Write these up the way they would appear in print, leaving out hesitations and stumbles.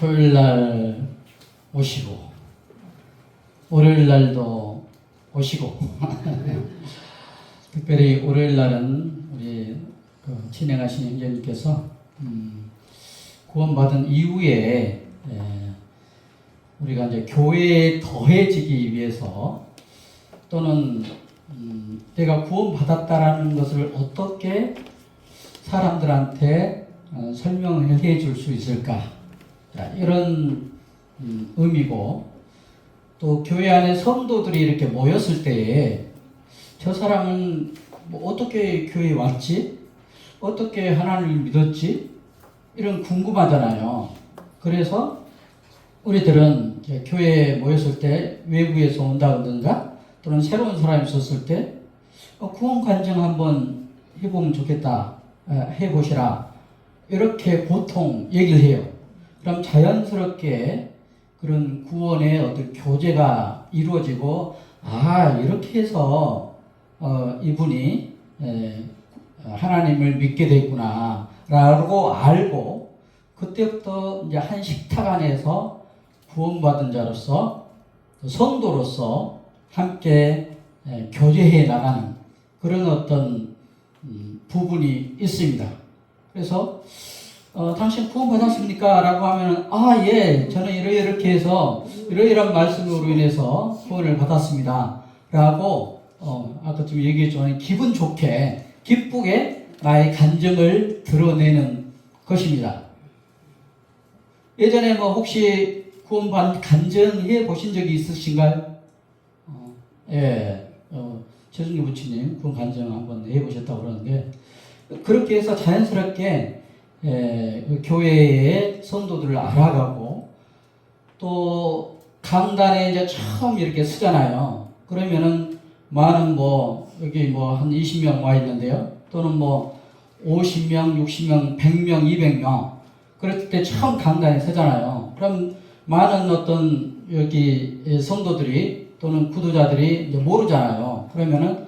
토요일 날 오시고 월요일 날도 오시고 특별히 월요일 날은 우리 진행하신 형제님께서 구원받은 이후에 우리가 이제 교회에 더해지기 위해서 또는 내가 구원받았다라는 것을 어떻게 사람들한테 설명을 해줄 수 있을까, 이런 의미고, 또 교회 안에 성도들이 이렇게 모였을 때에 저 사람은 뭐 어떻게 교회에 왔지? 어떻게 하나님을 믿었지? 이런 궁금하잖아요. 그래서 우리들은 교회에 모였을 때 외부에서 온다든가 또는 새로운 사람이 있었을 때 구원 간증 한번 해보면 좋겠다, 해보시라, 이렇게 보통 얘기를 해요. 그럼 자연스럽게 그런 구원의 어떤 교제가 이루어지고, 이렇게 해서 이분이 하나님을 믿게 됐구나 라고 알고, 그때부터 이제 한 식탁 안에서 구원받은 자로서 성도로서 함께 교제해 나가는 그런 어떤 부분이 있습니다. 그래서 당신 구원받았습니까? 라고 하면 예, 저는 이렇게 해서 이러이러한 말씀으로 인해서 구원을 받았습니다 라고 아까 좀 얘기했지만 기분 좋게 기쁘게 나의 간증을 드러내는 것입니다. 예전에 혹시 구원받은 간증해 보신 적이 있으신가요? 최준규 부치님 구원 간증 한번 해보셨다고 그러는데, 그렇게 해서 자연스럽게 교회의 성도들을 알아가고, 또 강단에 이제 처음 이렇게 쓰잖아요. 그러면은 많은 여기 한 20명 와 있는데요. 또는 50명, 60명, 100명, 200명. 그럴 때 처음 강단에 서잖아요. 그럼 많은 어떤 여기 성도들이 또는 구도자들이 이제 모르잖아요. 그러면은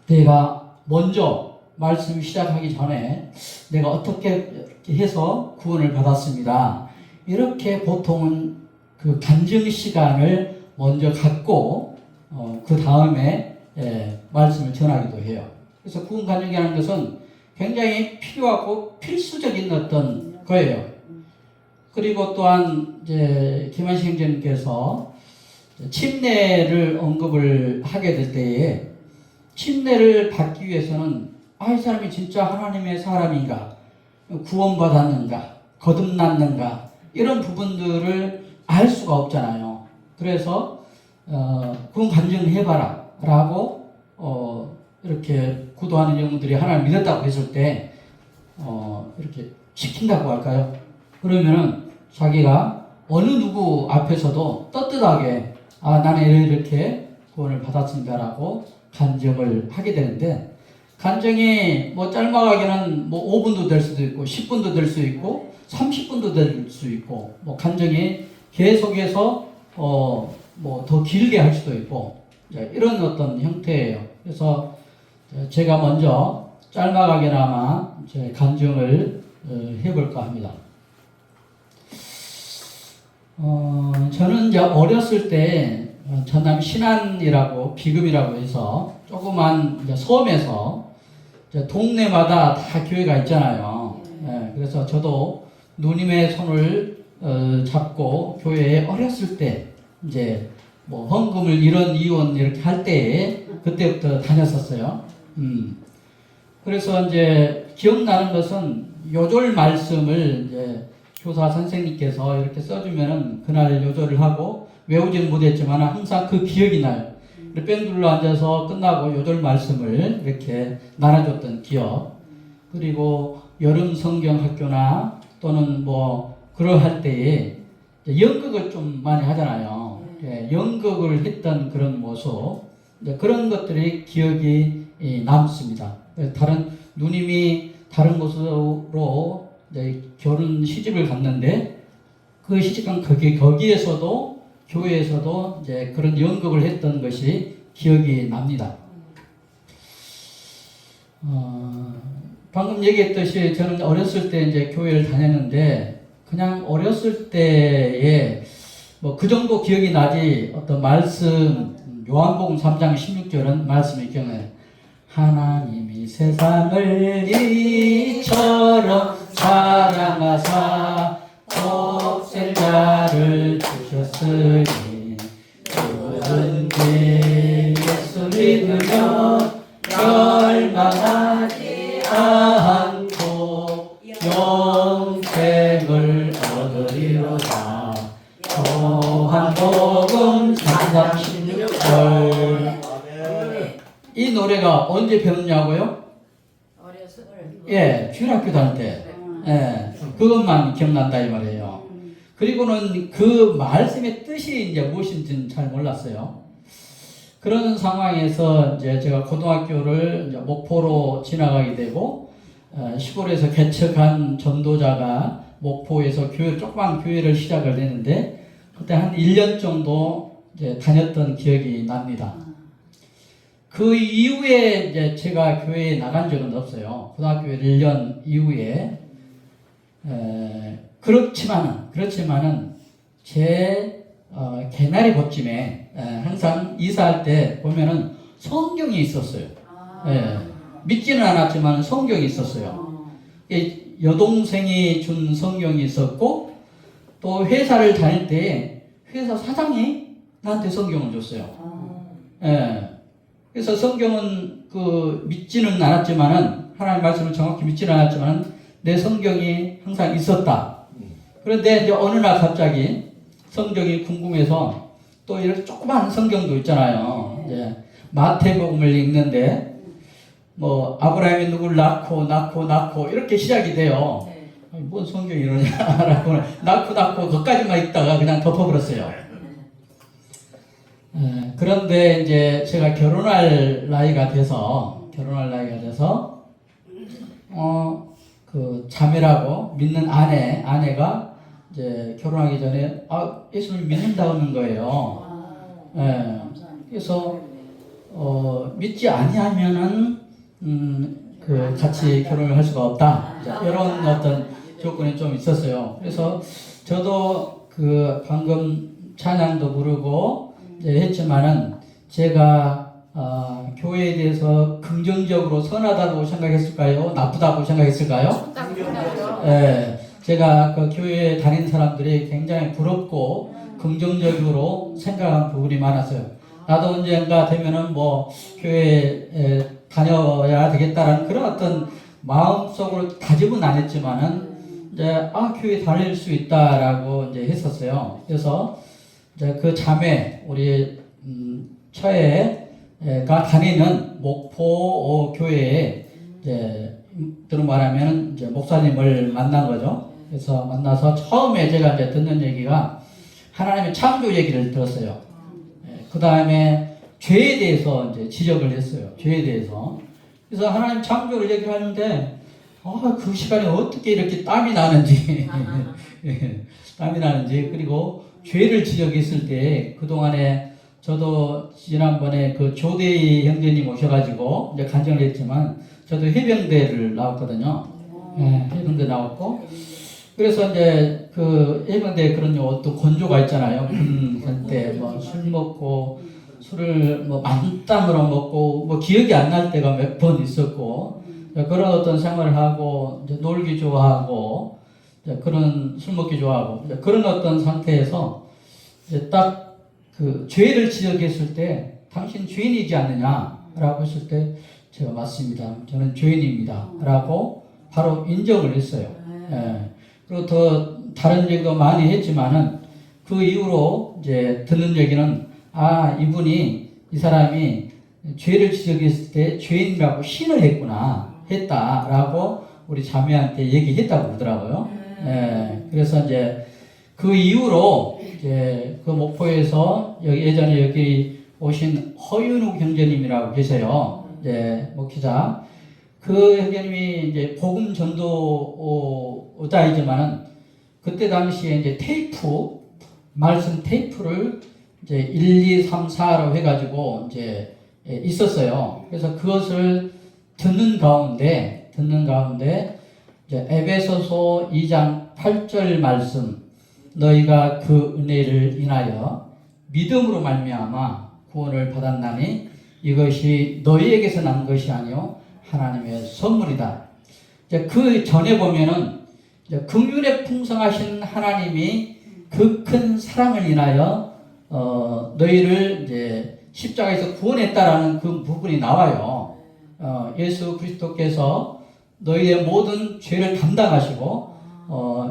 내가 먼저 말씀 시작하기 전에 내가 어떻게 해서 구원을 받았습니다, 이렇게 보통은 그 간증 시간을 먼저 갖고 그 다음에 말씀을 전하기도 해요. 그래서 구원 간증이라는 것은 굉장히 필요하고 필수적인 어떤 거예요. 그리고 또한 이제 김한식 형제님께서 침례를 언급을 하게 될 때에, 침례를 받기 위해서는 이 사람이 진짜 하나님의 사람인가, 구원받았는가, 거듭났는가, 이런 부분들을 알 수가 없잖아요. 그래서 구원 간증해봐라 라고 이렇게 구도하는 영웅들이 하나님을 믿었다고 했을 때 이렇게 시킨다고 할까요? 그러면은 자기가 어느 누구 앞에서도 떳떳하게 나는 이렇게 구원을 받았습니다라고 간증을 하게 되는데, 간증이 짤막하게는 5분도 될 수도 있고 10분도 될 수 있고 30분도 될 수 있고, 간증이 계속해서 더 길게 할 수도 있고, 이런 어떤 형태예요. 그래서 제가 먼저 짤막하게나마 제 간증을 해볼까 합니다. 저는 이제 어렸을 때 전남 신안이라고 비금이라고 해서 조그만 이제 섬에서 이제 동네마다 다 교회가 있잖아요. 그래서 저도 누님의 손을 잡고 교회에 어렸을 때 이제 헌금을 이원 이렇게 할 때에 그때부터 다녔었어요. 그래서 이제 기억나는 것은 요절 말씀을 이제 교사 선생님께서 이렇게 써주면은 그날 요절을 하고 외우지는 못했지만 항상 그 기억이 나요. 뺑둘러 앉아서 끝나고 요절 말씀을 이렇게 나눠줬던 기억. 그리고 여름 성경 학교나 또는 그러할 때에 연극을 좀 많이 하잖아요. 연극을 했던 그런 모습, 그런 것들이 기억이 남습니다. 누님이 다른 곳으로 결혼 시집을 갔는데, 그 시집간 거기에서도 교회에서도 이제 그런 연극을 했던 것이 기억이 납니다. 방금 얘기했듯이 저는 어렸을 때 이제 교회를 다녔는데, 그냥 어렸을 때에 뭐 그 정도 기억이 나지 어떤 말씀 요한복음 3장 16절은 말씀이 경해 하나님이 세상을 이처럼 사랑하사 독생자를 주셨으니 누구든지 예수 믿으면 멸망하지 않고 영생을 얻으리로다. 요한복음 3장 16절. 이 노래가 언제 배웠냐고요? 어렸을 예, 주일학교 다닐 때. 예, 그것만 기억난다 이 말이에요. 그리고는 그 말씀의 뜻이 이제 무엇인지는 잘 몰랐어요. 그런 상황에서 이제 제가 고등학교를 이제 목포로 지나가게 되고, 시골에서 개척한 전도자가 목포에서 조그만 교회를 시작을 했는데, 그때 한 1년 정도 이제 다녔던 기억이 납니다. 그 이후에 이제 제가 교회에 나간 적은 없어요. 고등학교 1년 이후에. 그렇지만은 제 개나리 봇짐에 항상 이사할 때 보면은 성경이 있었어요. 믿지는 않았지만 성경이 있었어요. 여동생이 준 성경이 있었고, 또 회사를 다닐 때 회사 사장이 나한테 성경을 줬어요. 그래서 성경은 믿지는 않았지만은, 하나님의 말씀을 정확히 믿지는 않았지만은 내 성경이 항상 있었다. 그런데 이제 어느 날 갑자기 성경이 궁금해서, 또 이렇게 조그만 성경도 있잖아요. 이제 마태복음을 읽는데 뭐 아브라함이 누굴 낳고 이렇게 시작이 돼요. 아니, 뭔 성경이 이러냐라고 낳고 그까지만 읽다가 그냥 덮어버렸어요. 그런데 이제 제가 결혼할 나이가 돼서 그 자매라고 믿는 아내가 이제 결혼하기 전에 예수님 믿는다는 거예요. 그래서 믿지 아니하면은 같이 결혼을 할 수가 없다. 이런 어떤 조건이 좀 있었어요. 그래서 저도 방금 찬양도 부르고 이제 했지만은 제가 교회에 대해서 긍정적으로 선하다고 생각했을까요? 나쁘다고 생각했을까요? 제가 그 교회에 다니는 사람들이 굉장히 부럽고 긍정적으로 생각한 부분이 많았어요. 나도 언젠가 되면은 뭐 교회에 다녀야 되겠다라는 그런 어떤 마음속으로 다짐은 안 했지만은 이제 교회 다닐 수 있다라고 이제 했었어요. 그래서 이제 그 자매 우리 처에가 다니는 목포 교회에 이제 들은 말하면 이제 목사님을 만난 거죠. 그래서 만나서 처음에 제가 이제 듣는 얘기가 하나님의 창조 얘기를 들었어요. 그 다음에 죄에 대해서 이제 지적을 했어요. 죄에 대해서. 그래서 하나님 창조를 얘기하는데 그 시간에 어떻게 이렇게 땀이 나는지 그리고 죄를 지적했을 때 그동안에 저도 지난번에 그 조대희 형제님 오셔가지고 이제 간증을 했지만 저도 해병대를 나왔거든요. 해병대 나왔고, 그래서 이제 그 해병대 그런 어떤 건조가 있잖아요. 군때 뭐 술 먹고 술을 뭐 만땅으로 먹고 뭐 기억이 안 날 때가 몇 번 있었고, 그런 어떤 생활을 하고 이제 놀기 좋아하고 이제 그런 술 먹기 좋아하고 이제 그런 어떤 상태에서 이제 딱 그 죄를 지적했을 때 당신 죄인이지 않느냐라고 했을 때 제가 맞습니다. 저는 죄인입니다. 라고 바로 인정을 했어요. 그리고 더 다른 얘기도 많이 했지만은 그 이후로 이제 듣는 얘기는 이 사람이 죄를 지적했을 때 죄인이라고 신을 했다라고 우리 자매한테 얘기했다고 그러더라고요. 그래서 이제 그 이후로 이제 그 목포에서 예전에 여기 오신 허윤욱 형제님이라고 계세요. 이제 목회자. 그 형제님이 이제 복음 전도자이지만은 그때 당시에 이제 말씀 테이프를 이제 1, 2, 3, 4로 해가지고 이제 있었어요. 그래서 그것을 듣는 가운데 이제 에베소서 2장 8절 말씀 너희가 그 은혜를 인하여 믿음으로 말미암아 구원을 받았나니 이것이 너희에게서 난 것이 아니요 하나님의 선물이다. 이제 그 전에 보면은 이제 긍휼에 풍성하신 하나님이 그 큰 사랑을 인하여 너희를 이제 십자가에서 구원했다라는 그 부분이 나와요. 예수 그리스도께서 너희의 모든 죄를 담당하시고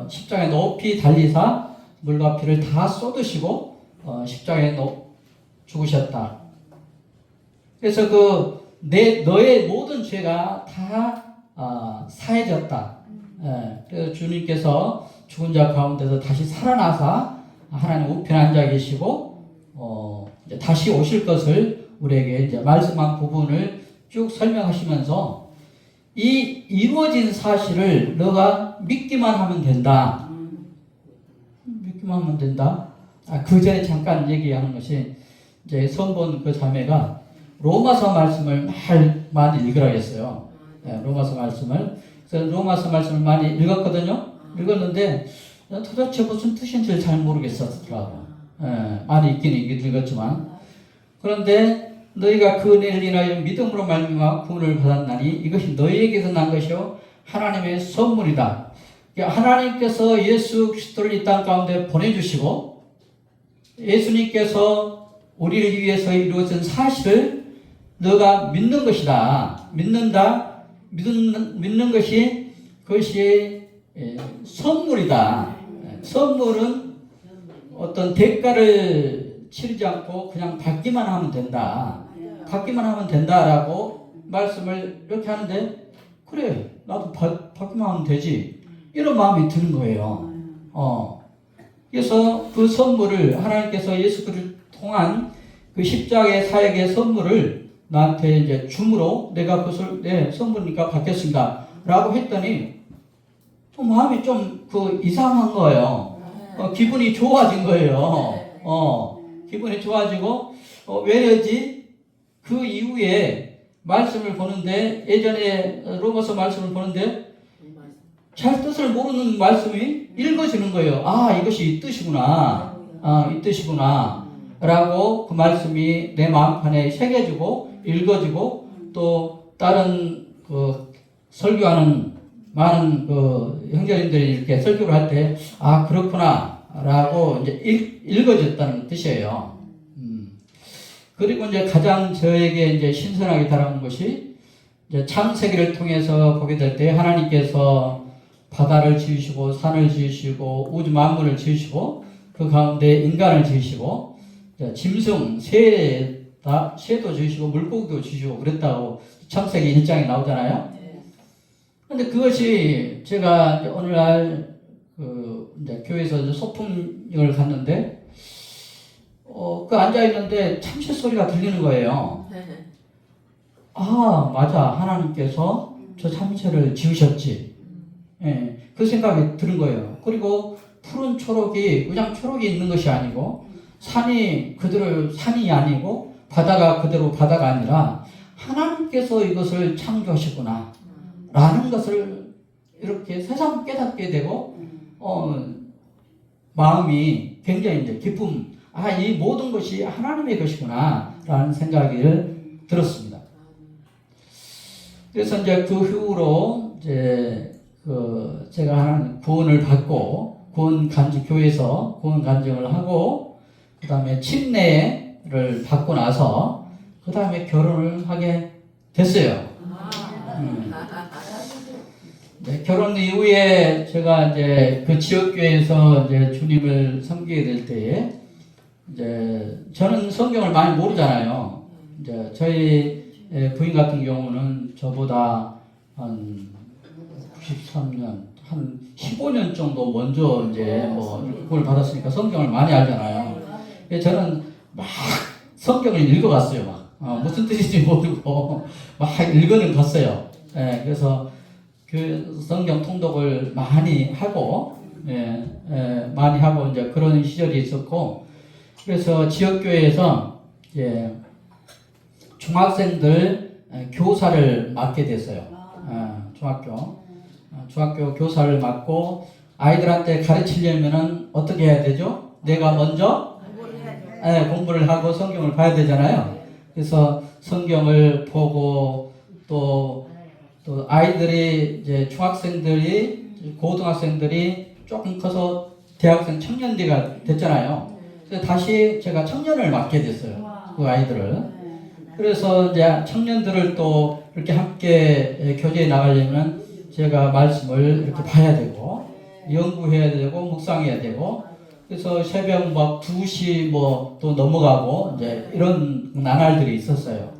십자가에 높이 달리사 물과 피를 다 쏟으시고 십자가에 죽으셨다. 그래서 너의 모든 죄가 다 사해졌다. 그래서 주님께서 죽은 자 가운데서 다시 살아나사 하나님 우편에 앉아 계시고 이제 다시 오실 것을 우리에게 이제 말씀한 부분을 쭉 설명하시면서 이 이루어진 사실을 너가 믿기만 하면 된다. 믿기만 하면 된다. 그 전에 잠깐 얘기하는 것이 이제 선본 그 자매가 로마서 말씀을 많이 읽으라고 했어요. 로마서 말씀을. 그래서 로마서 말씀을 많이 읽었거든요. 읽었는데 도대체 무슨 뜻인지를 잘 모르겠었더라고요. 많이 읽긴 읽었지만. 그런데 너희가 그 은혜를 인하여 믿음으로 말미암아 구원을 받았나니 이것이 너희에게서 난 것이요 하나님의 선물이다. 하나님께서 예수 그리스도를 이 땅 가운데 보내주시고 예수님께서 우리를 위해서 이루어진 사실을 너가 믿는 것이다. 믿는 것이 그것이 선물이다. 선물은 어떤 대가를 치르지 않고 그냥 받기만 하면 된다. 받기만 하면 된다라고 말씀을 이렇게 하는데 그래 나도 받기만 하면 되지 이런 마음이 드는 거예요. 그래서 그 선물을 하나님께서 예수 그리스도를 통한 그 십자가의 사역의 선물을 나한테 이제 줌으로 내가 그것을 내 선물이니까 받겠습니다 라고 했더니 마음이 좀 이상한 거예요. 기분이 좋아진 거예요. 기분이 좋아지고 왜냐지 그 이후에 말씀을 보는데 예전에 로마서 말씀을 보는데 잘 뜻을 모르는 말씀이 읽어지는 거예요. 이것이 이 뜻이구나. 이 뜻이구나. 라고 그 말씀이 내 마음판에 새겨지고 읽어지고 또 다른 설교하는 많은 형제님들이 이렇게 설교를 할 때 그렇구나 라고 이제 읽어졌다는 뜻이에요. 그리고 이제 가장 저에게 이제 신선하게 다가온 것이 이제 창세기를 통해서 보게 될 때 하나님께서 바다를 지으시고 산을 지으시고 우주 만물을 지으시고 그 가운데 인간을 지으시고 짐승, 새도 지으시고 물고기도 지으시고 그랬다고 창세기 1장에 나오잖아요. 근데 그것이 제가 오늘날 이제 교회에서 소풍을 갔는데 앉아있는데 참새 소리가 들리는 거예요. 맞아. 하나님께서 저 참새를 지으셨지. 그 생각이 드는 거예요. 그리고 푸른 초록이 그냥 초록이 있는 것이 아니고 산이 그대로 산이 아니고 바다가 그대로 바다가 아니라 하나님께서 이것을 창조하셨구나 라는 것을 이렇게 새삼 깨닫게 되고 마음이 굉장히 이제 기쁨 이 모든 것이 하나님의 것이구나 라는 생각이 들었습니다. 그래서 이제 그 후로 이제 제가 하나님 구원을 받고 교회에서 구원 간증을 하고 그 다음에 침례를 받고 나서 그 다음에 결혼을 하게 됐어요. 네, 결혼 이후에 제가 이제 그 지역교회에서 이제 주님을 섬기게 될 때에 이제 저는 성경을 많이 모르잖아요. 이제 저희 부인 같은 경우는 저보다 한 93년, 한 15년 정도 먼저 이제 구원을 받았으니까 성경을 많이 알잖아요. 저는 막 성경을 읽어갔어요. 무슨 뜻인지 모르고 막 읽어는 갔어요. 그래서 그 성경 통독을 많이 하고 이제 그런 시절이 있었고 그래서 지역교회에서 이제 중학생들 교사를 맡게 됐어요. 중학교 교사를 맡고 아이들한테 가르치려면은 어떻게 해야 되죠? 내가 먼저 공부를 하고 성경을 봐야 되잖아요. 그래서 성경을 보고 또 아이들이 이제 중학생들이 고등학생들이 조금 커서 대학생 청년대가 됐잖아요. 그래서 다시 제가 청년을 맡게 됐어요. 그 아이들을. 그래서 이제 청년들을 또 이렇게 함께 교제에 나가려면 제가 말씀을 이렇게 봐야 되고 연구해야 되고 묵상해야 되고 그래서 새벽 막 2시 뭐 또 넘어가고 이제 이런 나날들이 있었어요.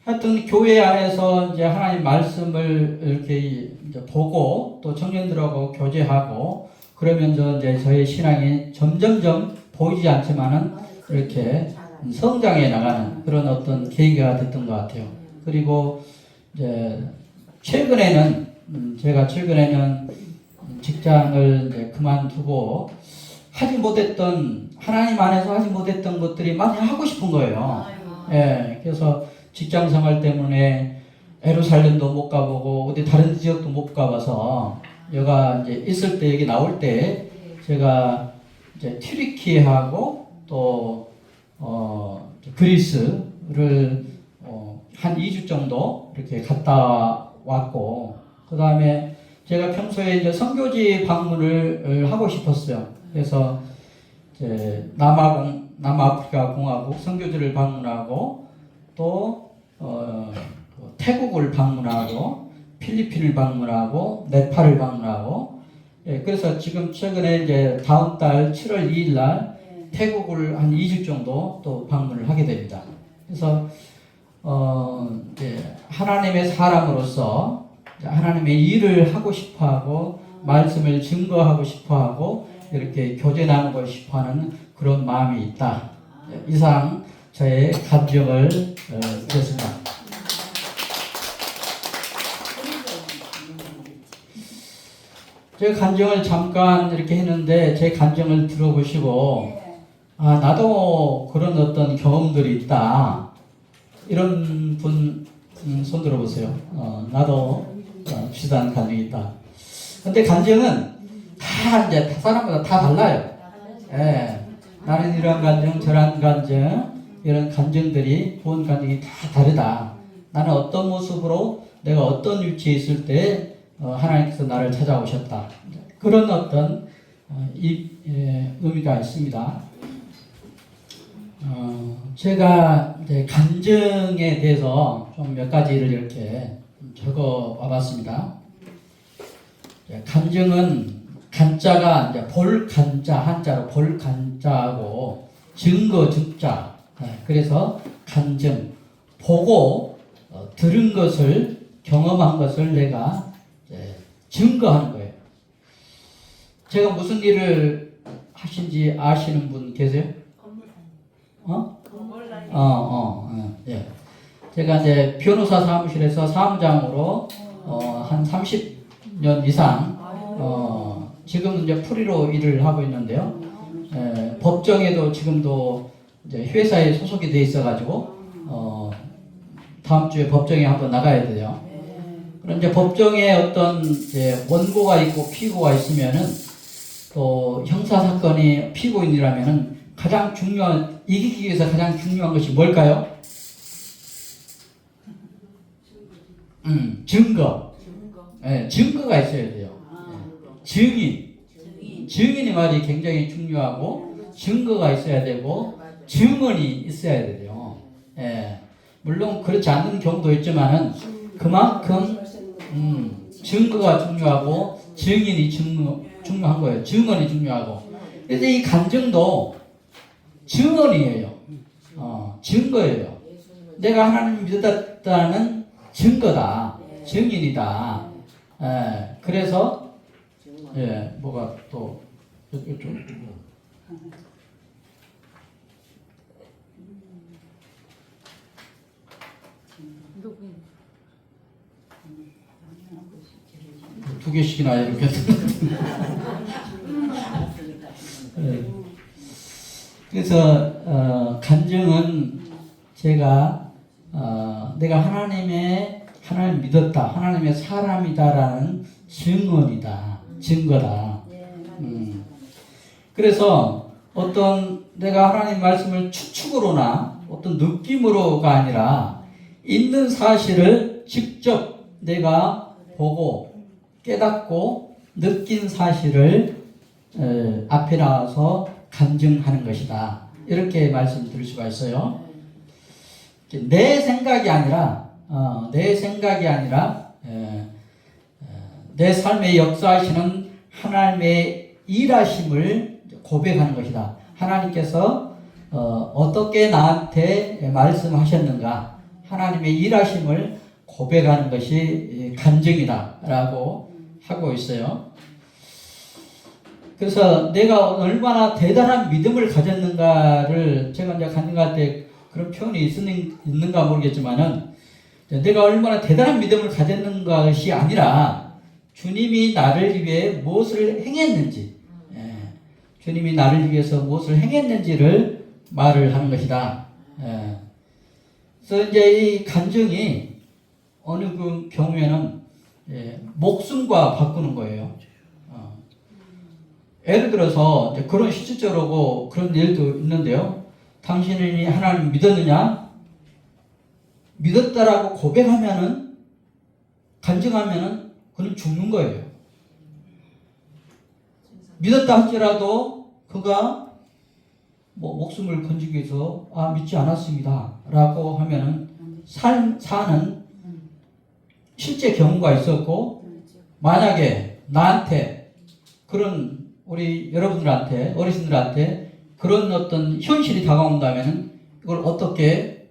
하여튼 교회 안에서 이제 하나님 말씀을 이렇게 이제 보고 또 청년들하고 교제하고 그러면서 이제 저의 신앙이 점점점 보이지 않지만은 이렇게 성장해 나가는 그런 어떤 계기가 됐던 것 같아요. 그리고 이제 최근에는 제가 최근에는 직장을 이제 그만두고 하지 못했던 하나님 안에서 하지 못했던 것들이 많이 하고 싶은 거예요. 예, 그래서 직장 생활 때문에 예루살렘도 못 가보고 어디 다른 지역도 못 가봐서 여가 이제 있을 때 여기 나올 때 제가 이제 튀르키예하고 또 그리스를 한 2주 정도 이렇게 갔다 왔고 그 다음에 제가 평소에 이제 선교지 방문을 하고 싶었어요. 그래서 이제 남아프리카 공화국 선교지를 방문하고 또 태국을 방문하고 필리핀을 방문하고 네팔을 방문하고 예, 그래서 지금 최근에 이제 다음 달 7월 2일 날 태국을 한 2주 정도 또 방문을 하게 됩니다. 그래서 이제 하나님의 사람으로서 하나님의 일을 하고 싶어하고 말씀을 증거하고 싶어하고 이렇게 교제 나누고 싶어하는 그런 마음이 있다. 이상 저의 감정을 드렸습니다. 제 간증을 잠깐 이렇게 했는데 제 간증을 들어보시고 아 나도 그런 어떤 경험들이 있다 이런 분 손 들어보세요. 나도 비슷한 간증이 있다. 근데 간증은 다 이제 사람마다 다 달라요. 예, 나는 이런 간증 저런 간증 이런 간증들이 좋은 간증이 다 다르다. 나는 어떤 모습으로 내가 어떤 위치에 있을 때 하나님께서 나를 찾아오셨다. 그런 어떤 의미가 있습니다. 제가 이제 간증에 대해서 좀 몇 가지를 이렇게 적어 와봤습니다. 간증은 간자가 이제 볼간자 한자로 볼간자하고 증거 증자. 그래서 간증 보고 들은 것을 경험한 것을 내가 증거하는 거예요. 제가 무슨 일을 하신지 아시는 분 계세요? 예. 제가 이제 변호사 사무실에서 사무장으로 한 30년 이상 지금은 이제 프리로 일을 하고 있는데요. 법정에도 지금도 이제 회사에 소속이 돼 있어가지고 다음 주에 법정에 한번 나가야 돼요. 그럼 이제 법정에 어떤 이제 원고가 있고 피고가 있으면은 또 형사 사건이 피고인이라면은 가장 중요한 이기기 위해서 가장 중요한 것이 뭘까요? 증거. 네, 증거가 있어야 돼요. 증인이 말이 굉장히 중요하고 증거가 있어야 되고 증언이 있어야 돼요. 예. 물론 그렇지 않는 경우도 있지만은 그만큼 증거가 중요하고 증인이 중요한 거예요. 증언이 중요하고. 그래서 이 간증도 증언이에요. 증거예요. 내가 하나님 믿었다는 증거다. 증인이다. 예. 그래서 예, 뭐가 또 이쪽 두 개씩이나 이렇게 네. 그래서 간증은 제가 내가 하나님 믿었다, 하나님의 사람이다라는 증언이다. 증거다. 그래서 어떤 내가 하나님 말씀을 추측으로나 어떤 느낌으로가 아니라 있는 사실을 직접 내가 보고 깨닫고 느낀 사실을 앞에 나와서 간증하는 것이다. 이렇게 말씀드릴 수가 있어요. 내 생각이 아니라 내 삶에 역사하시는 하나님의 일하심을 고백하는 것이다. 하나님께서 어떻게 나한테 말씀하셨는가, 하나님의 일하심을 고백하는 것이 간증이다 라고 하고 있어요. 그래서 내가 얼마나 대단한 믿음을 가졌는가를 제가 이제 간증할 때 그런 표현이 있는가 모르겠지만은, 내가 얼마나 대단한 믿음을 가졌는가 것이 아니라 주님이 나를 위해 무엇을 행했는지, 주님이 나를 위해서 무엇을 행했는지를 말을 하는 것이다. 그래서 이제 이 간증이 어느 그 경우에는 목숨과 바꾸는 거예요. 예를 들어서 이제 그런 실질적으로 그런 일도 있는데요. 당신이 하나님 믿었느냐? 믿었다라고 고백하면은, 간증하면은 그는 죽는 거예요. 믿었다 할지라도 그가 뭐 목숨을 건지기 위해서 믿지 않았습니다 라고 하면은 사는 실제 경우가 있었고, 만약에 나한테 그런 우리 여러분들한테 어르신들한테 그런 어떤 현실이 다가온다면 이걸 어떻게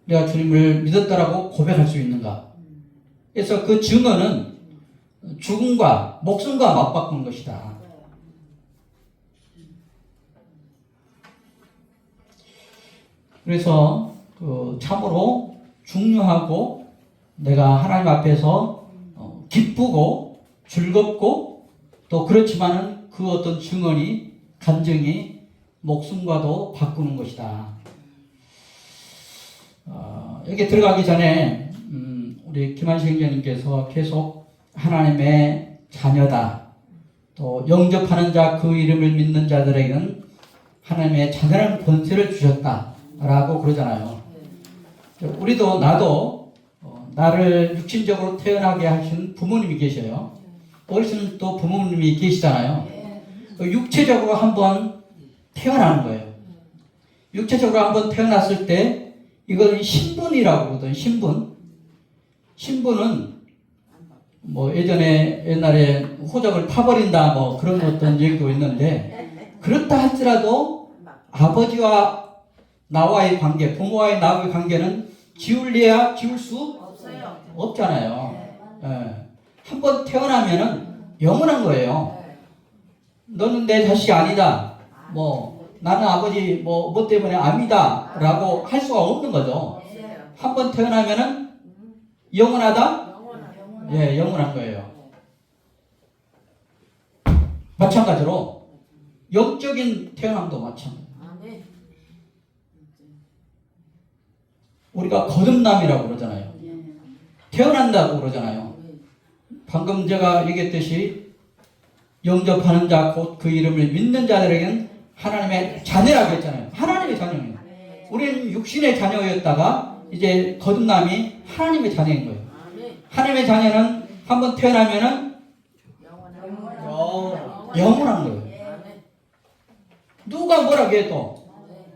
내가 주님을 믿었다라고 고백할 수 있는가? 그래서 그 증언은 죽음과 목숨과 맞바꾸는 것이다. 그래서 참으로 중요하고 내가 하나님 앞에서 기쁘고 즐겁고 또 그렇지만은 그 어떤 증언이 간증이 목숨과도 바꾸는 것이다. 여기 들어가기 전에 우리 김한식 형제님께서 계속 하나님의 자녀다, 또 영접하는 자 그 이름을 믿는 자들에게는 하나님의 자녀라는 권세를 주셨다라고 그러잖아요. 우리도 나도 나를 육신적으로 태어나게 하신 부모님이 계셔요. 어르신은 또 부모님이 계시잖아요. 육체적으로 한번 태어나는 거예요. 육체적으로 한번 태어났을 때 이건 신분이라고 그러거든요. 신분은 뭐 옛날에 호적을 파버린다 뭐 그런 어떤 얘기도 있는데, 그렇다 할지라도 아버지와 나와의 관계, 부모와의 나와의 관계는 지울래야 지울 수 없잖아요. 한번 태어나면은 영원한 거예요. 너는 내 자식이 아니다. 뭐 나는 아버지 뭐 때문에 압니다. 라고 할 수가 없는 거죠. 한번 태어나면은 영원하다? 예, 영원한 거예요. 마찬가지로 영적인 태어남도 마찬가지예요. 우리가 거듭남이라고 그러잖아요. 태어난다고 그러잖아요. 방금 제가 얘기했듯이 영접하는 자 곧 그 이름을 믿는 자들에게는 하나님의 자녀라고 했잖아요. 하나님의 자녀예요. 우리는 육신의 자녀였다가 이제 거듭남이 하나님의 자녀인 거예요. 하나님의 자녀는 한번 태어나면은 영원한 거예요. 누가 뭐라고 해도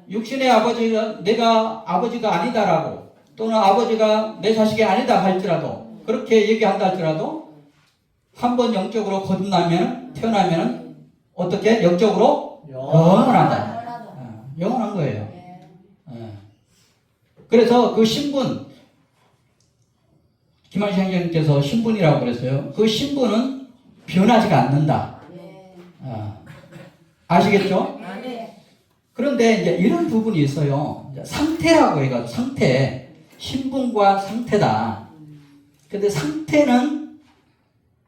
육신의 아버지가 내가 아버지가 아니다라고, 또는 아버지가 내 자식이 아니다 할지라도, 그렇게 얘기한다 할지라도 한번 영적으로 거듭나면 태어나면 어떻게 영적으로 영원하다. 영원한 거예요. 그래서 그 신분, 김한식 형제님께서 신분이라고 그랬어요. 그 신분은 변하지가 않는다. 아시겠죠? 그런데 이제 이런 부분이 있어요. 상태라고 해가지고 상태, 신분과 상태다. 근데 상태는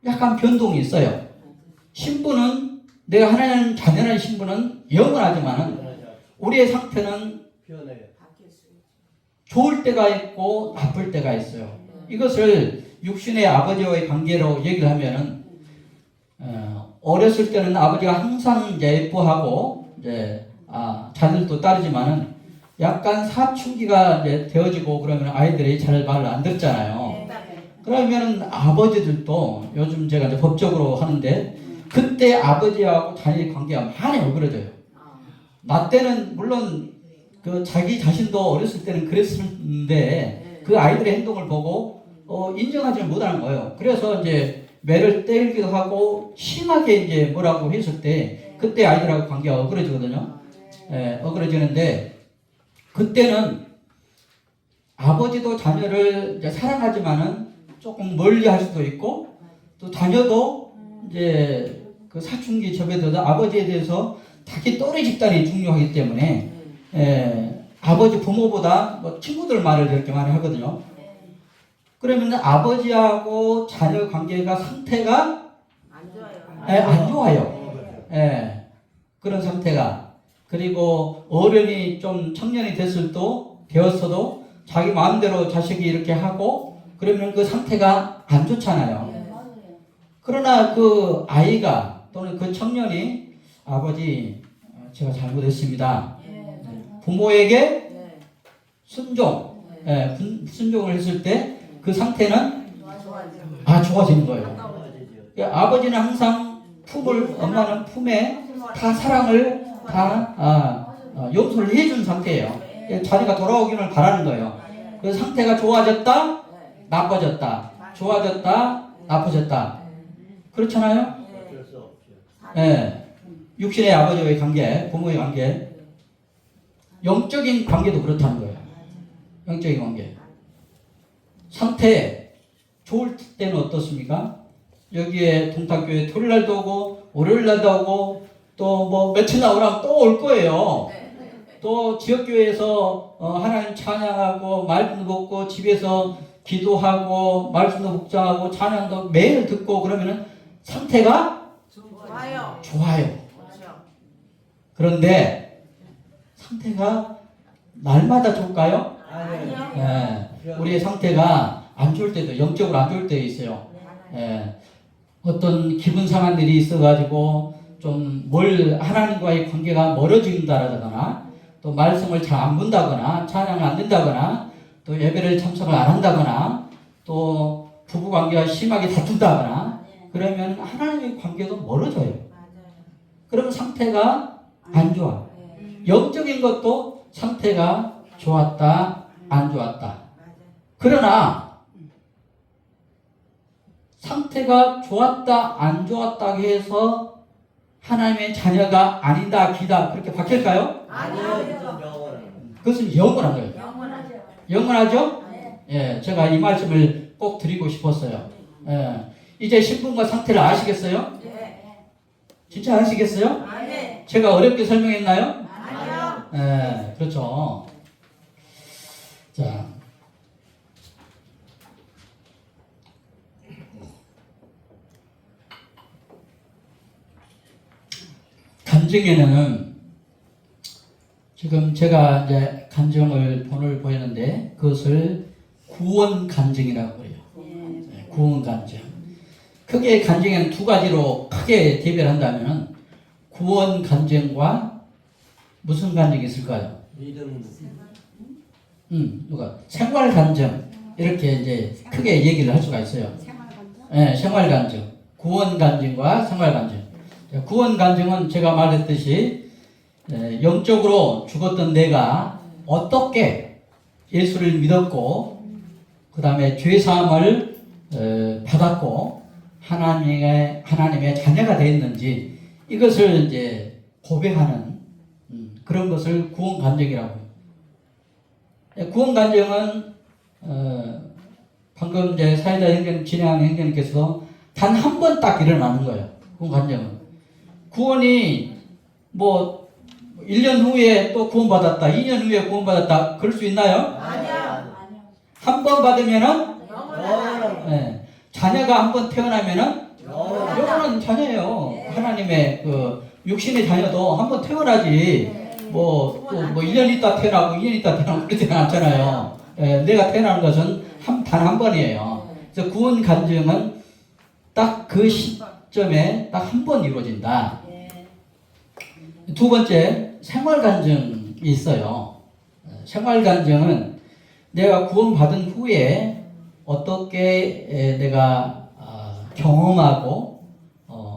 약간 변동이 있어요. 신분은 내가 하나님 자녀라는 신분은 영원하지만은 우리의 상태는 좋을 때가 있고 나쁠 때가 있어요. 이것을 육신의 아버지와의 관계로 얘기를 하면은 어렸을 때는 아버지가 항상 이제 예뻐하고 이제 자녀들도 따르지만은 약간 사춘기가 이제 되어지고 그러면 아이들이 잘 말을 안 듣잖아요. 그러면은 아버지들도 요즘 제가 이제 법적으로 하는데 그때 아버지하고 자녀의 관계가 많이 어그러져요. 나 때는 물론 그 자기 자신도 어렸을 때는 그랬었는데 그 아이들의 행동을 보고 인정하지는 못하는 거예요. 그래서 이제 매를 때리기도 하고 심하게 이제 뭐라고 했을 때 그때 아이들하고 관계가 어그러지거든요. 어그러지는데 그때는 아버지도 자녀를 이제 사랑하지만은 조금 멀리 할 수도 있고 또 자녀도 이제 그 사춘기 접에도 아버지에 대해서 자기 또래 집단이 중요하기 때문에 아버지 부모보다 뭐 친구들 말을 이렇게 많이 하거든요. 그러면 아버지하고 자녀 관계가 상태가 안 좋아요. 그런 상태가. 그리고 어른이 좀 청년이 됐을 때 되었어도 자기 마음대로 자식이 이렇게 하고 그러면 그 상태가 안 좋잖아요. 그러나 그 아이가 또는 그 청년이 아버지 제가 잘못했습니다. 부모에게 순종을 했을 때 그 상태는 좋아지는 거예요. 아버지는 항상 엄마는 품에 다 사랑을 다 용서를 해준 상태예요. 자녀가 돌아오기를 바라는 거예요. 그 상태가 좋아졌다, 나빠졌다, 좋아졌다, 나빠졌다. 그렇잖아요? 육신의 아버지와의 관계, 부모의 관계, 영적인 관계도 그렇다는 거예요. 영적인 관계. 상태 좋을 때는 어떻습니까? 여기에 동탁교회 토요일날도 오고 월요일날도 오고 또 뭐 며칠 나오라면 또 올 거예요. 또 지역교회에서 하나님 찬양하고 말씀도 듣고 집에서 기도하고 말씀도 묵상하고 찬양도 매일 듣고 그러면은 상태가 좋아요. 그런데 상태가 날마다 좋을까요? 아니요. 우리의 상태가 안 좋을 때도 영적으로 안 좋을 때 있어요. 어떤 기분 상한 일이 있어가지고 좀 하나님과의 관계가 멀어진다라거나 또 말씀을 잘 안 본다거나 찬양을 안 된다거나 또 예배를 참석을 안 한다거나 또 부부 관계가 심하게 다툰다거나 그러면 하나님의 관계도 멀어져요. 그러면 상태가 안 좋아. 영적인 것도 상태가 좋았다, 안 좋았다. 그러나 상태가 좋았다, 안 좋았다 해서 하나님의 자녀가 아니다, 기다 그렇게 바뀔까요? 아니요. 그것은 영원한 거예요. 영원하죠? 제가 이 말씀을 꼭 드리고 싶었어요. 이제 신분과 상태를 아시겠어요? 진짜 아시겠어요? 제가 어렵게 설명했나요? 아니요. 그렇죠. 자. 간증에는 지금 제가 이제 본을 보였는데 그것을 구원 간증이라고 그래요. 구원 간증. 크게 간증에는 두 가지로 크게 대별을 한다면 구원 간증과 무슨 간증이 있을까요? 누가? 생활 간증. 이렇게 이제 크게 얘기를 할 수가 있어요. 생활 간증. 구원 간증과 생활 간증. 구원 간증은 제가 말했듯이 영적으로 죽었던 내가 어떻게 예수를 믿었고 그 다음에 죄사함을 받았고 하나님의 자녀가 되었는지 이것을 이제 고백하는 그런 것을 구원 간증이라고 해요. 구원 간증은 방금 이제 사회자 행전 진행하는 행정님께서 단 한 번 딱 일어나는 거예요. 구원 간증은. 구원이 뭐 1년 후에 또 구원받았다, 2년 후에 구원받았다 그럴 수 있나요? 아니요. 한 번 받으면은 자녀가 한 번 태어나면은 영원한 자녀예요. 하나님의 그 육신의 자녀도 한 번 태어나지 뭐 1년 있다 태어나고 2년 있다 태어나고 그러지는 않잖아요. 내가 태어나는 것은 단 한 번이에요. 그래서 구원 간증은 딱 그 시점에 딱 한 번 이루어진다. 두 번째, 생활 간증이 있어요. 생활 간증은 내가 구원받은 후에 어떻게 내가 경험하고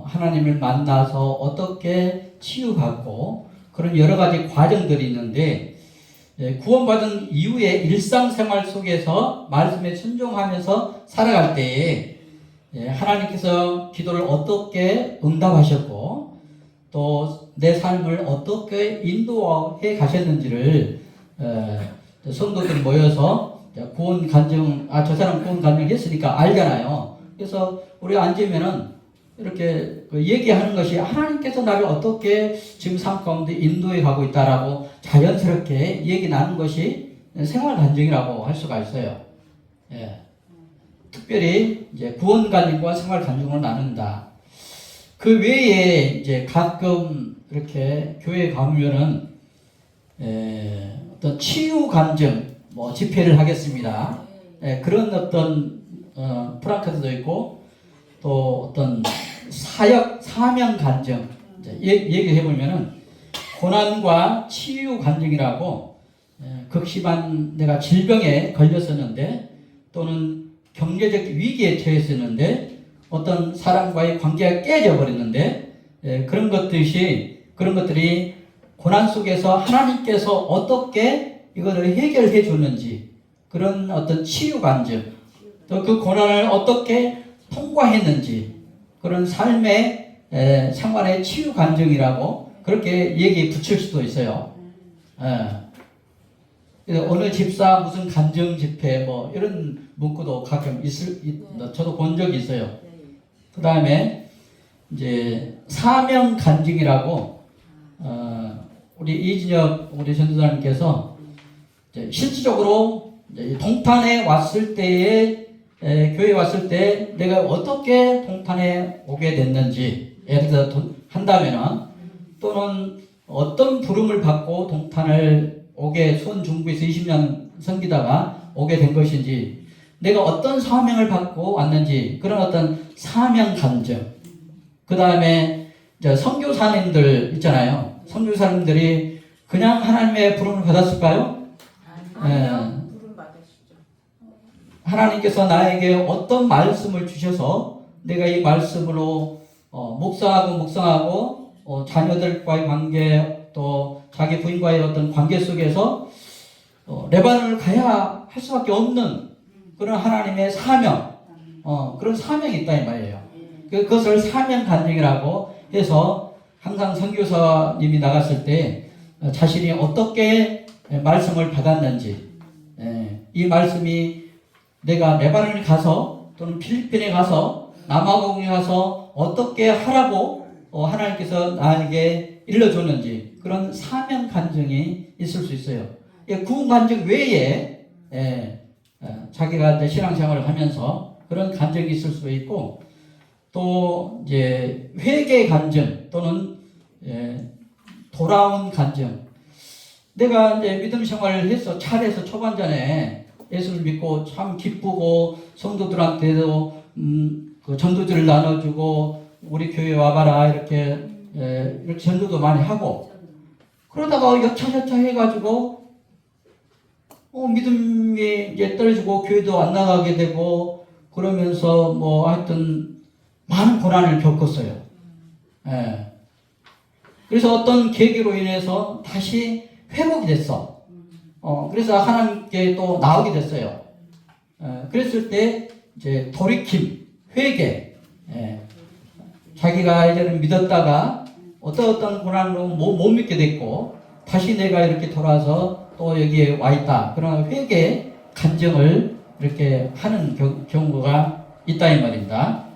하나님을 만나서 어떻게 치유받고 그런 여러 가지 과정들이 있는데 구원받은 이후에 일상생활 속에서 말씀에 순종하면서 살아갈 때에 하나님께서 기도를 어떻게 응답하셨고 또 내 삶을 어떻게 인도해 가셨는지를 성도들이 모여서 구원 간증, 저 사람 구원 간증 했으니까 알잖아요. 그래서 우리 앉으면은 이렇게 얘기하는 것이 하나님께서 나를 어떻게 지금 삶 가운데 인도해 가고 있다라고 자연스럽게 얘기 나누는 것이 생활 간증이라고 할 수가 있어요. 예. 특별히 이제 구원 간증과 생활 간증을 나눈다. 그 외에 이제 가끔 이렇게 교회에 가면은 어떤 치유 간증 뭐 집회를 하겠습니다. 그런 어떤 프랑크도 있고 또 어떤 사역 사명 간증 얘기해 보면은 고난과 치유 간증이라고 극심한 내가 질병에 걸렸었는데 또는 경제적 위기에 처했었는데 어떤 사람과의 관계가 깨져 버렸는데 그런 것들이 고난 속에서 하나님께서 어떻게 이거를 해결해 주는지 그런 어떤 치유 간증 또 그 고난을 어떻게 통과했는지 그런 삶의 생활의 치유 간증이라고 그렇게 얘기 붙일 수도 있어요. 어느 집사 무슨 간증 집회 뭐 이런 문구도 가끔 저도 본 적이 있어요. 그 다음에 이제 사명 간증이라고 우리 이진혁 우리 전도사님께서 실질적으로 동탄에 왔을 때에 교회에 왔을 때 내가 어떻게 동탄에 오게 됐는지 예를 들어 한다면은 또는 어떤 부름을 받고 동탄을 수원 중부에서 20년 섬기다가 오게 된 것인지 내가 어떤 사명을 받고 왔는지 그런 어떤 사명 간증 그 다음에 선교사님들 있잖아요. 선교사님들이 그냥 하나님의 부름을 받았을까요? 아니요. 부름 받으시죠. 하나님께서 나에게 어떤 말씀을 주셔서 내가 이 말씀으로 묵상하고 자녀들과의 관계 또 자기 부인과의 어떤 관계 속에서 레바논을 가야 할 수밖에 없는 그런 하나님의 사명 그런 사명이 있다 이 말이에요. 그것을 사명 간증이라고 해서 항상 선교사님이 나갔을 때 자신이 어떻게 말씀을 받았는지 이 말씀이 내가 레바논에 가서 또는 필리핀에 가서 남아공에 가서 어떻게 하라고 하나님께서 나에게 일러줬는지 그런 사명 간증이 있을 수 있어요. 구원 간증 외에 자기가 이제 신앙생활을 하면서 그런 간증이 있을 수도 있고 또 이제 회개 간증 또는 돌아온 간증. 내가 이제 믿음 생활을 해서 차례에서 초반전에 예수를 믿고 참 기쁘고 성도들한테도 그 전도지를 나눠주고 우리 교회 와봐라 이렇게 전도도 많이 하고 그러다가 여차저차 해가지고 믿음이 이제 떨어지고 교회도 안 나가게 되고 그러면서 뭐 하여튼 많은 고난을 겪었어요. 그래서 어떤 계기로 인해서 다시 회복이 됐어. 그래서 하나님께 또 나오게 됐어요. 그랬을 때 이제 돌이킴, 회개. 자기가 이제는 믿었다가 어떤 고난으로 못 믿게 됐고 다시 내가 이렇게 돌아서 또 여기에 와 있다. 그런 회개 간증을 이렇게 하는 경우가 있다 이 말입니다.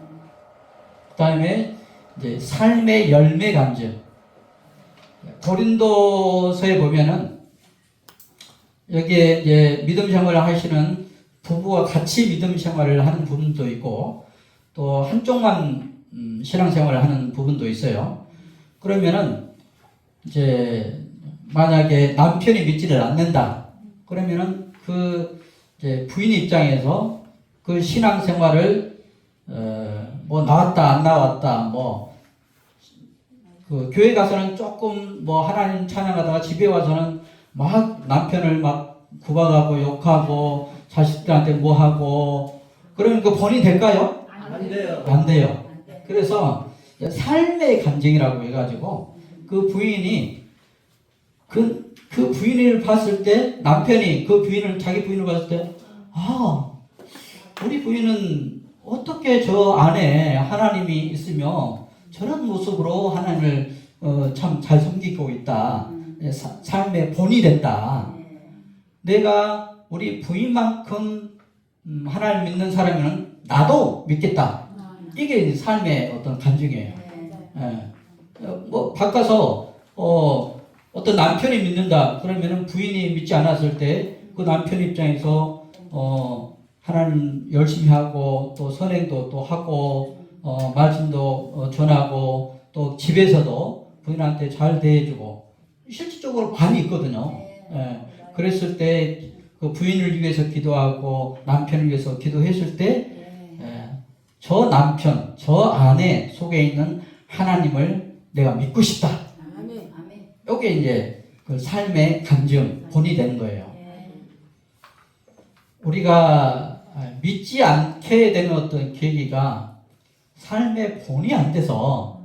그 다음에 이제 삶의 열매 간증. 고린도서에 보면은 여기에 이제 믿음 생활을 하시는 부부와 같이 믿음 생활을 하는 부분도 있고 또 한쪽만 신앙생활을 하는 부분도 있어요. 그러면은 이제 만약에 남편이 믿지를 않는다. 그러면은 그 이제 부인 입장에서 그 신앙생활을 뭐 나왔다 안 나왔다 뭐 그 교회 가서는 조금 뭐 하나님 찬양하다가 집에 와서는 막 남편을 막 구박하고 욕하고 자식들한테 뭐 하고 그러면 그 본이 될까요? 안 돼요. 안 돼요. 그래서 삶의 간증이라고 해가지고 그 부인이 그 부인을 봤을 때 남편이 그 부인을 자기 부인을 봤을 때 우리 부인은 어떻게 저 안에 하나님이 있으며 저런 모습으로 하나님을 참 잘 섬기고 있다. 삶의 본이 된다. 내가 우리 부인만큼 하나님 믿는 사람이면 나도 믿겠다. 이게 삶의 어떤 간증이에요. 뭐 바꿔서 어떤 남편이 믿는다. 그러면은 부인이 믿지 않았을 때 그 남편 입장에서 하나님 열심히 하고 또 선행도 또 하고 말씀도 전하고 또 집에서도 부인한테 잘 대해주고 실질적으로 많이 있거든요. 그랬을 때 그 부인을 위해서 기도하고 남편을 위해서 기도했을 때 저 남편, 저 아내 속에 있는 하나님을 내가 믿고 싶다. 이게 이제 그 삶의 간증, 본이 되는 거예요. 우리가 믿지 않게 되는 어떤 계기가 삶의 본이 안 돼서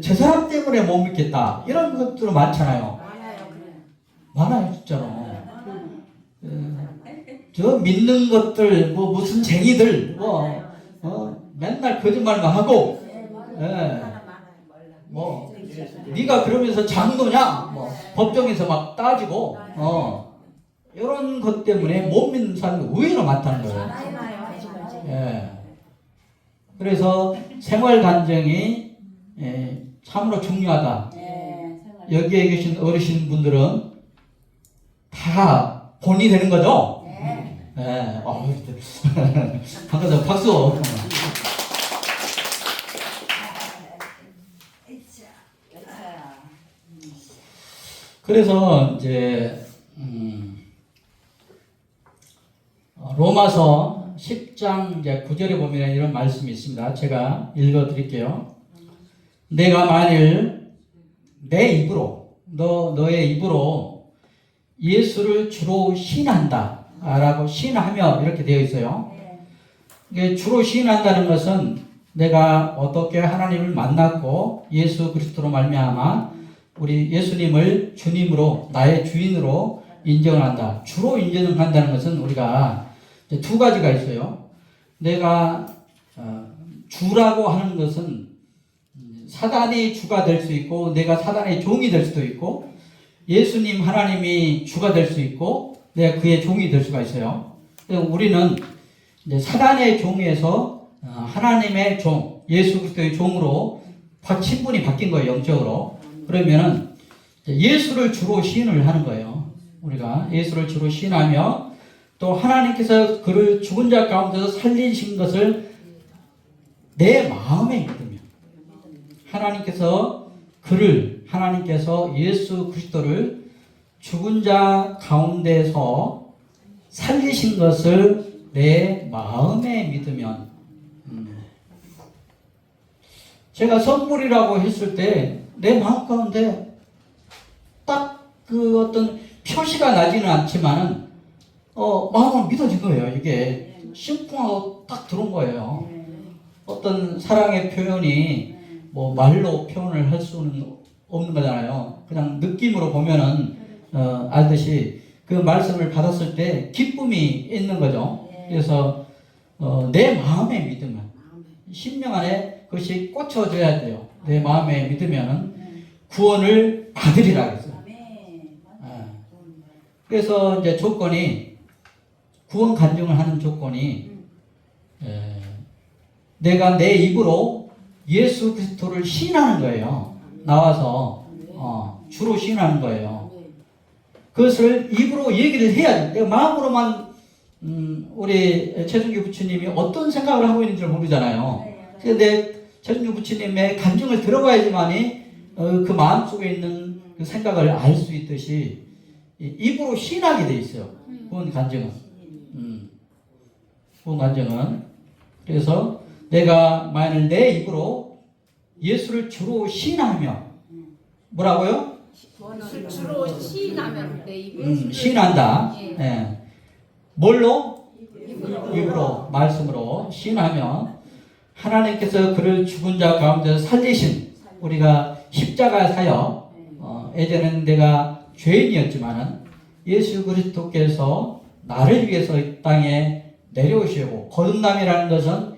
저 사람 때문에 못 믿겠다. 이런 것들은 많잖아요. 많아요, 진짜로. 저 믿는 것들, 뭐 무슨 쟁이들, 맨날 거짓말만 하고, 뭐 네가 그러면서 장로냐, 뭐 법정에서 막 따지고, 이런 것 때문에 못 믿는 사람이 의외로 많다는 거예요. 그래서 생활 간증이 참으로 중요하다. 여기에 계신 어르신 분들은 다 본이 되는 거죠? 반갑습니다. 박수. 그래서 이제 로마서 10장 이제 9절에 보면 이런 말씀이 있습니다. 제가 읽어드릴게요. 내가 만일 내 입으로 너의 입으로 예수를 주로 시인한다 라고 시인하며 이렇게 되어 있어요. 이게 주로 시인한다는 것은 내가 어떻게 하나님을 만났고 예수 그리스도로 말미암아 우리 예수님을 주님으로 나의 주인으로 인정을 한다. 주로 인정을 한다는 것은 우리가 두 가지가 있어요. 내가 주라고 하는 것은 사단이 주가 될 수 있고 내가 사단의 종이 될 수도 있고 예수님 하나님이 주가 될 수 있고 내가 그의 종이 될 수가 있어요. 우리는 이제 사단의 종에서 하나님의 종, 예수 그리스도의 종으로 신분이 바뀐 거예요. 영적으로. 그러면은 예수를 주로 시인을 하는 거예요. 우리가 예수를 주로 시인하며 또 하나님께서 그를 죽은 자 가운데서 살리신 것을 내 마음에 믿으며 하나님께서 예수 그리스도를 죽은 자 가운데서 살리신 것을 내 마음에 믿으면 제가 선물이라고 했을 때 내 마음 가운데 딱 그 어떤 표시가 나지는 않지만은 마음은 믿어진 거예요. 이게 심쿵하고 딱 들어온 거예요. 어떤 사랑의 표현이 뭐 말로 표현을 할 수는 없는 거잖아요. 그냥 느낌으로 보면은 알듯이 그 말씀을 받았을 때 기쁨이 있는 거죠. 그래서 내 마음에 믿으면 심령 안에 그것이 꽂혀져야 돼요. 내 마음에 믿으면은 구원을 받으리라 그랬어요. 그래서 이제 조건이 구원 간증을 하는 조건이 내가 내 입으로 예수 그리스도를 시인하는 거예요. 나와서 주로 시인하는 거예요. 그것을 입으로 얘기를 해야 돼. 내가 마음으로만 우리 최준규 부처님이 어떤 생각을 하고 있는지 모르잖아요. 그런데 최준규 부처님의 간증을 들어봐야지만이 그 마음 속에 있는 그 생각을 알 수 있듯이 입으로 시인하게 돼 있어요. 그건 간증은. 부흥 간증은. 그래서 내가 만일 내 입으로 예수를 주로 시인하며 뭐라고요? 주로 시인하면 내 입에 시인한다. 예. 예. 뭘로? 입으로 말씀으로 시인하면 하나님께서 그를 죽은 자 가운데서 살리신 우리가 십자가 사역 예전에는 내가 죄인이었지만은 예수 그리스도께서 나를 위해서 이 땅에 내려오시고 거듭남이라는 것은